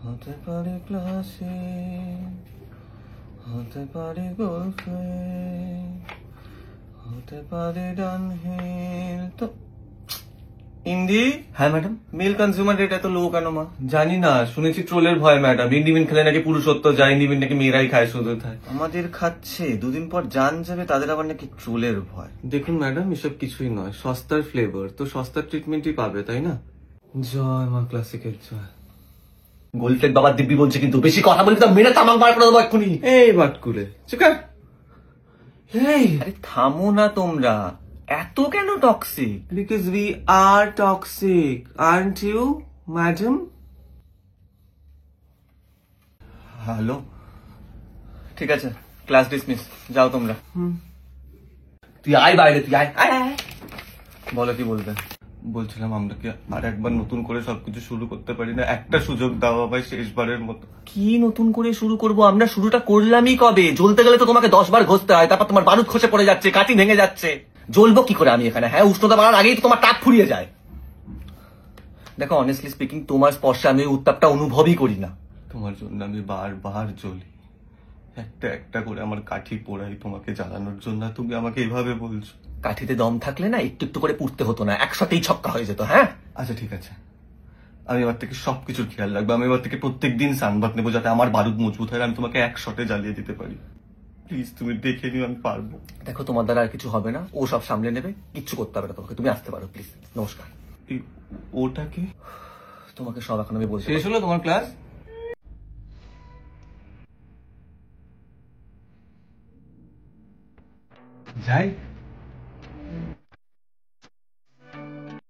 হতে পারে ক্লাসে, হতে পারে গল্পে, হতে পারে ডানহিল। তো ইন্দি। হ্যাঁ ম্যাডাম। মেল কনজিউমার রেট এত লো কেন মা? জানি না, শুনেছি ট্রোলের ভয় ম্যাডাম। ইন্ডিমিন খেলে নাকি পুরুষত্ব যায়, ইন্ডিমিন নাকি মেয়েরাই খায়, শুধু খায়। আমাদের খাচ্ছে, দুদিন পর জান যাবে, তাদের আবার নাকি ট্রোলের ভয়। দেখুন ম্যাডাম, এসব কিছুই নয়, সস্তার ফ্লেভার তো সস্তার ট্রিটমেন্টই পাবে, তাই না? জয় মা ক্লাসিকের জয়। গোলফ্লেক বাবা দিব্যি বলছে কিন্তু বেশি কথা বলি তো মেরে তামাক বার করে দেবো এক্ষুনি। এই বাটকুলে চিকা। এই আরে থামো না তোমরা, এত কেন toxic? because we are toxic, aren't you, madam? Hello, ঠিক আছে, ক্লাস ডিসমিস, যাও তোমরা। তুই আয় বাইরে, তুই আয় আয়, আয়। বলো কি বলবে? বলছিলাম আমরা কি আর একবার নতুন করে সবকিছু শুরু করতে পারি না? একটা সুযোগ দাও ভাই, শেষবারের মতো। কি নতুন করে শুরু করব? আমরা শুরুটা করলামই কবে? জ্বলতে গেলে তো তোমাকে 10 বার ঘষতে হয়, তারপর তোমার বারুদ খসে পড়ে যাচ্ছে, কাঠি ভেঙে যাচ্ছে। জ্বলবো কি করে আমি এখানে? হ্যাঁ, উষ্ণতা বাড়ার আগেই তো তোমার টাক ফুরিয়ে যায়। দেখো, অনেস্টলি স্পিকিং, তোমার স্পর্শে আমি ওই উত্তাপটা অনুভবই করি না। তোমার জন্য আমি বারবার জ্বলি, একটা একটা করে আমার কাঠি পোড়াই তোমাকে জ্বালানোর জন্য। তুমি আমাকে এইভাবে বলছো? কাঠিতে দম থাকলে না একটু একটু করে পুড়তে হতো না, একসাথেই ছক্কা হয়ে যেত। হ্যাঁ, আচ্ছা ঠিক আছে, আমি এবার থেকে সবকিছুর খেয়াল রাখবো। আমি এবার থেকে প্রত্যেকদিন সানবাত নেবো, যাতে আমার বারুদ মজবুত হয়, আমি তোমাকে এক শটে জ্বালিয়ে দিতে পারি। প্লিজ তুমি দেখে নিও, আমি পারবো। দেখো, তোমার দ্বারা আর কিছু হবে না, ও সব সামলে নেবে, কিচ্ছু করতে হবে না তোমাকে। তুমি আসতে পারো প্লিজ। নমস্কার। ওটাকে তোমাকে সব এখন আমি বলছি। শেষ হলো তোমার ক্লাস? যাই।